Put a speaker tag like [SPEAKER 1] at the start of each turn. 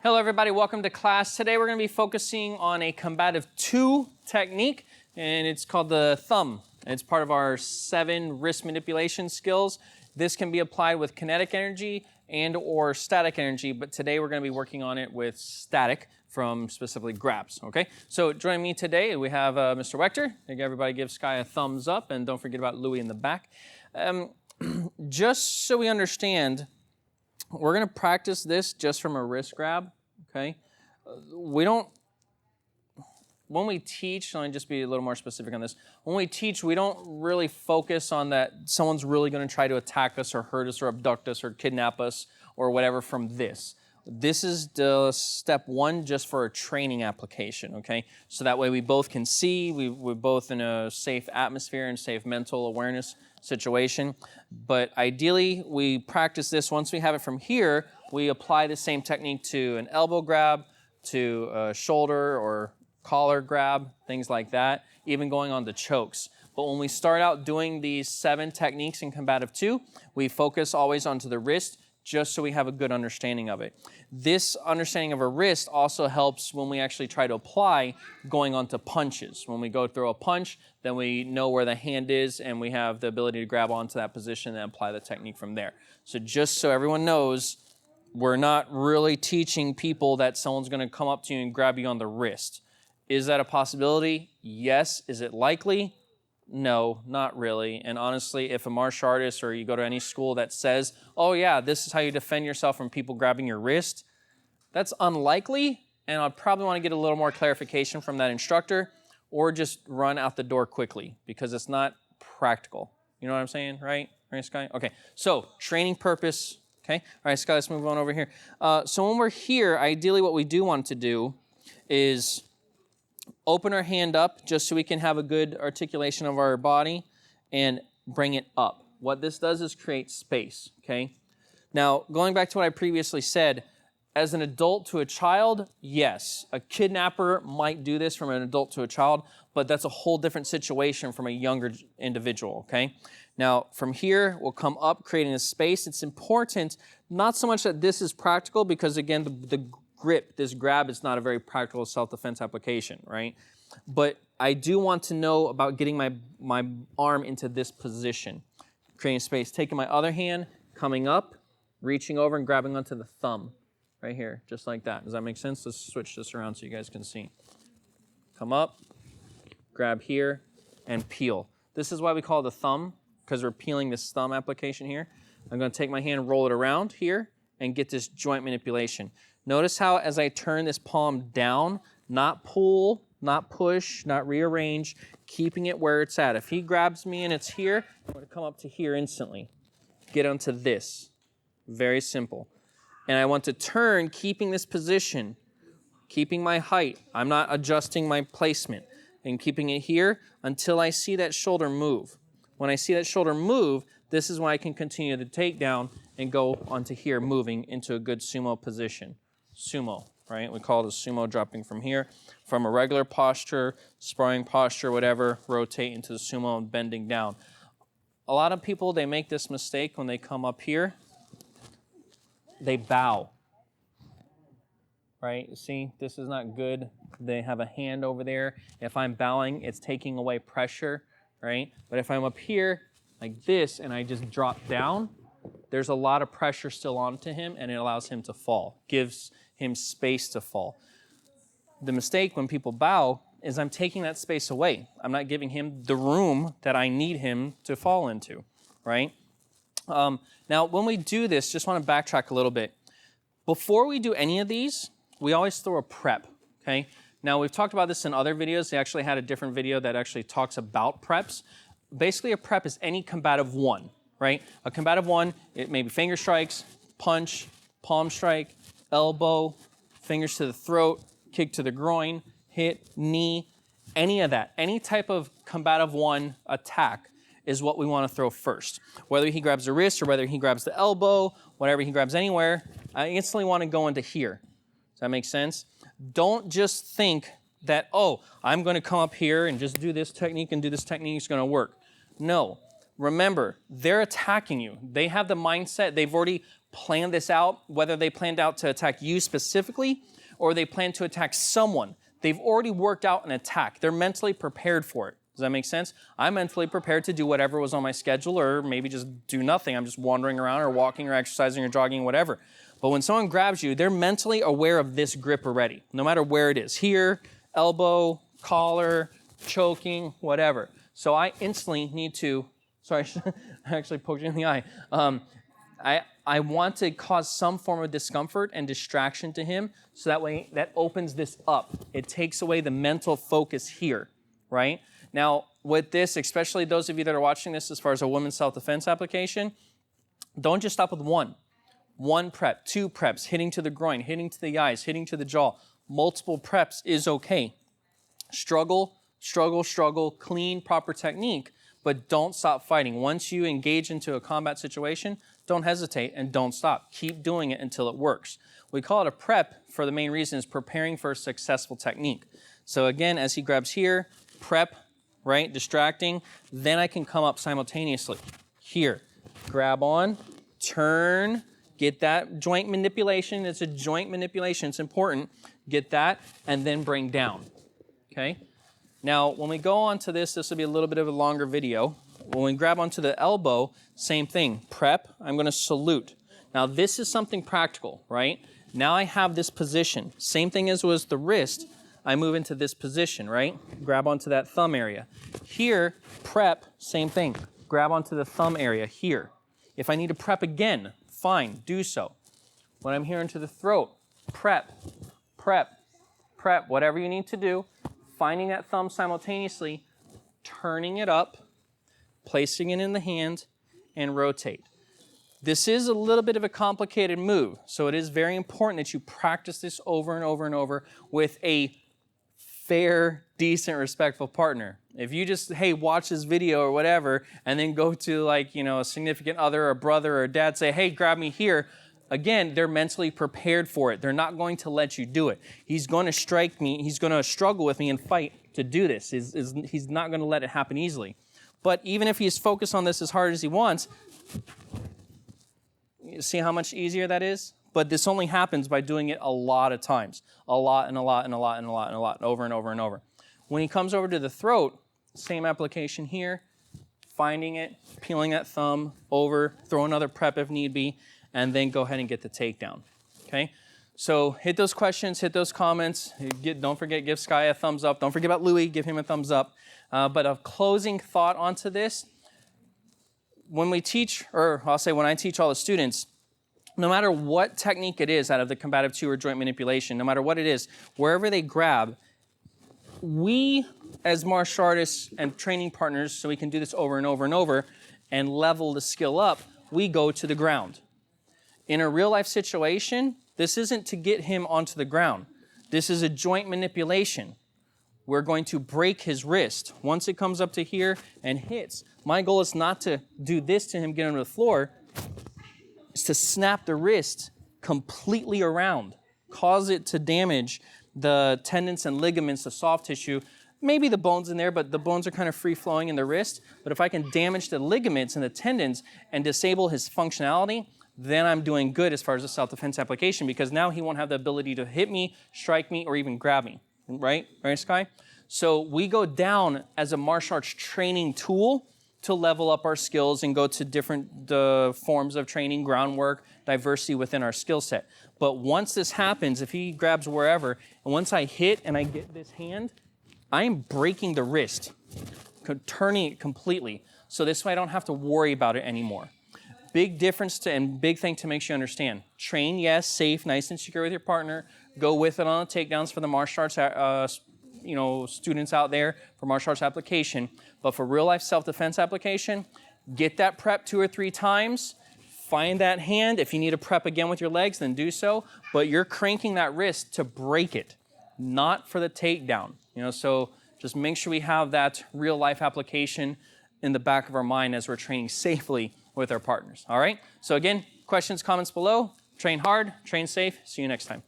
[SPEAKER 1] Hello everybody, welcome to class. Today we're going to be focusing on a combative 2 technique, and it's called the thumb. It's part of our 7 wrist manipulation skills. This can be applied with kinetic energy and or static energy, but today we're going to be working on it with static from specifically grabs, okay? So joining me today, we have Mr. Wechter. Everybody give Sky a thumbs up, and don't forget about Louis in the back. Just so we understand, we're going to practice this just from a wrist grab, okay? When we teach, let me just be a little more specific on this. When we teach, we don't really focus on that someone's really going to try to attack us or hurt us or abduct us or kidnap us or whatever from this. This is the step 1 just for a training application, okay? So that way we both can see, we're both in a safe atmosphere and safe mental awareness situation. But ideally, we practice this. Once we have it from here, we apply the same technique to an elbow grab, to a shoulder or collar grab, things like that, even going on to chokes. But when we start out doing these 7 techniques in combative 2, we focus always onto the wrist, just so we have a good understanding of it. This understanding of a wrist also helps when we actually try to apply going on to punches. When we go through a punch, then we know where the hand is and we have the ability to grab onto that position and apply the technique from there. So just so everyone knows, we're not really teaching people that someone's going to come up to you and grab you on the wrist. Is that a possibility? Yes. Is it likely? No, not really. And honestly, if a martial artist or you go to any school that says, oh yeah, this is how you defend yourself from people grabbing your wrist, that's unlikely, and I'd probably want to get a little more clarification from that instructor or just run out the door quickly because it's not practical. You know what I'm saying, right? Right, Sky? Okay, so training purpose, okay? All right, Sky, let's move on over here. So when we're here, ideally what we do want to do is open our hand up just so we can have a good articulation of our body and bring it up. What this does is create space, okay? Now, going back to what I previously said, as an adult to a child, yes, a kidnapper might do this from an adult to a child, but that's a whole different situation from a younger individual, okay? Now, from here, we'll come up, creating a space. It's important, not so much that this is practical, because again, the grip, this grab, is not a very practical self-defense application, right? But I do want to know about getting my arm into this position, creating space, taking my other hand, coming up, reaching over and grabbing onto the thumb right here, just like that. Does that make sense? Let's switch this around so you guys can see. Come up, grab here, and peel. This is why we call it the thumb, because we're peeling this thumb application here. I'm going to take my hand, roll it around here, and get this joint manipulation. Notice how as I turn this palm down, not pull, not push, not rearrange, keeping it where it's at. If he grabs me and it's here, I'm going to come up to here instantly. Get onto this. Very simple. And I want to turn, keeping this position, keeping my height. I'm not adjusting my placement, and keeping it here until I see that shoulder move. When I see that shoulder move, this is when I can continue the takedown and go onto here, moving into a good sumo position. Sumo, right? We call it a sumo, dropping from here. From a regular posture, sparring posture, whatever, rotate into the sumo and bending down. A lot of people, they make this mistake when they come up here. They bow, right? See, this is not good. They have a hand over there. If I'm bowing, it's taking away pressure, right? But if I'm up here like this and I just drop down, there's a lot of pressure still onto him, and it allows him to fall, gives him space to fall. The mistake when people bow is I'm taking that space away. I'm not giving him the room that I need him to fall into, right? Now, when we do this, just want to backtrack a little bit. Before we do any of these, we always throw a prep, okay? Now, we've talked about this in other videos. They actually had a different video that actually talks about preps. Basically, a prep is any combative 1, right? A combative 1, it may be finger strikes, punch, palm strike, elbow, fingers to the throat, kick to the groin, hit, knee, any of that. Any type of combative 1 attack is what we want to throw first. Whether he grabs the wrist or whether he grabs the elbow, whatever he grabs anywhere, I instantly want to go into here. Does that make sense? Don't just think that, oh, I'm going to come up here and just do this technique and do this technique, it's going to work. No. Remember, they're attacking you. They have the mindset, they've already planned this out, whether they planned out to attack you specifically or they plan to attack someone. They've already worked out an attack. They're mentally prepared for it. Does that make sense? I'm mentally prepared to do whatever was on my schedule or maybe just do nothing. I'm just wandering around or walking or exercising or jogging, whatever. But when someone grabs you, they're mentally aware of this grip already, no matter where it is. Here, elbow, collar, choking, whatever. So I instantly need to, sorry, I actually poked you in the eye. I want to cause some form of discomfort and distraction to him so that way that opens this up. It takes away the mental focus here, right? Now, with this, especially those of you that are watching this as far as a women's self-defense application, don't just stop with one. One prep, two preps, hitting to the groin, hitting to the eyes, hitting to the jaw. Multiple preps is okay. Struggle, clean, proper technique, but don't stop fighting. Once you engage into a combat situation, don't hesitate and don't stop. Keep doing it until it works. We call it a prep for the main reason is preparing for a successful technique. So again, as he grabs here, prep, right, distracting, then I can come up simultaneously. Here, grab on, turn, get that joint manipulation. It's a joint manipulation, it's important. Get that, and then bring down, okay? Now, when we go on to this will be a little bit of a longer video. When we grab onto the elbow, same thing. Prep, I'm going to salute. Now, this is something practical, right? Now I have this position. Same thing as was the wrist. I move into this position, right? Grab onto that thumb area. Here, prep, same thing. Grab onto the thumb area here. If I need to prep again, fine, do so. When I'm here into the throat, prep, whatever you need to do. Finding that thumb simultaneously, turning it up, placing it in the hand, and rotate. This is a little bit of a complicated move, so it is very important that you practice this over and over and over with a fair, decent, respectful partner. If you just, hey, watch this video or whatever, and then go to like, a significant other or brother or dad, say, hey, grab me here, again, they're mentally prepared for it. They're not going to let you do it. He's going to strike me. He's going to struggle with me and fight to do this. He's not going to let it happen easily. But even if he's focused on this as hard as he wants, you see how much easier that is? But this only happens by doing it a lot of times. A lot and a lot and a lot and a lot and a lot, over and over and over. When he comes over to the throat, same application here, finding it, peeling that thumb over, throw another prep if need be, and then go ahead and get the takedown, okay? So hit those questions, hit those comments. Don't forget, give Sky a thumbs up. Don't forget about Louis, give him a thumbs up. But a closing thought onto this, when we teach, or I'll say when I teach all the students, no matter what technique it is out of the combative two or joint manipulation, no matter what it is, wherever they grab, we as martial artists and training partners, so we can do this over and over and over and level the skill up, we go to the ground. In a real life situation, this isn't to get him onto the ground. This is a joint manipulation. We're going to break his wrist. Once it comes up to here and hits, my goal is not to do this to him, get him to the floor. It's to snap the wrist completely around, cause it to damage the tendons and ligaments, the soft tissue, maybe the bones in there, but the bones are kind of free-flowing in the wrist. But if I can damage the ligaments and the tendons and disable his functionality, then I'm doing good as far as the self-defense application because now he won't have the ability to hit me, strike me, or even grab me, right? Right, Sky? So we go down as a martial arts training tool to level up our skills and go to different forms of training, groundwork, diversity within our skill set. But once this happens, if he grabs wherever, and once I hit and I get this hand, I'm breaking the wrist, turning it completely. So this way I don't have to worry about it anymore. Big difference and big thing to make sure you understand. Train, yes, safe, nice and secure with your partner. Go with it on the takedowns for the martial arts students out there for martial arts application. But for real life self-defense application, get that prep 2 or 3 times. Find that hand. If you need to prep again with your legs, then do so. But you're cranking that wrist to break it, not for the takedown. So just make sure we have that real life application in the back of our mind as we're training safely with our partners. All right? So again, questions, comments below. Train hard, train safe. See you next time.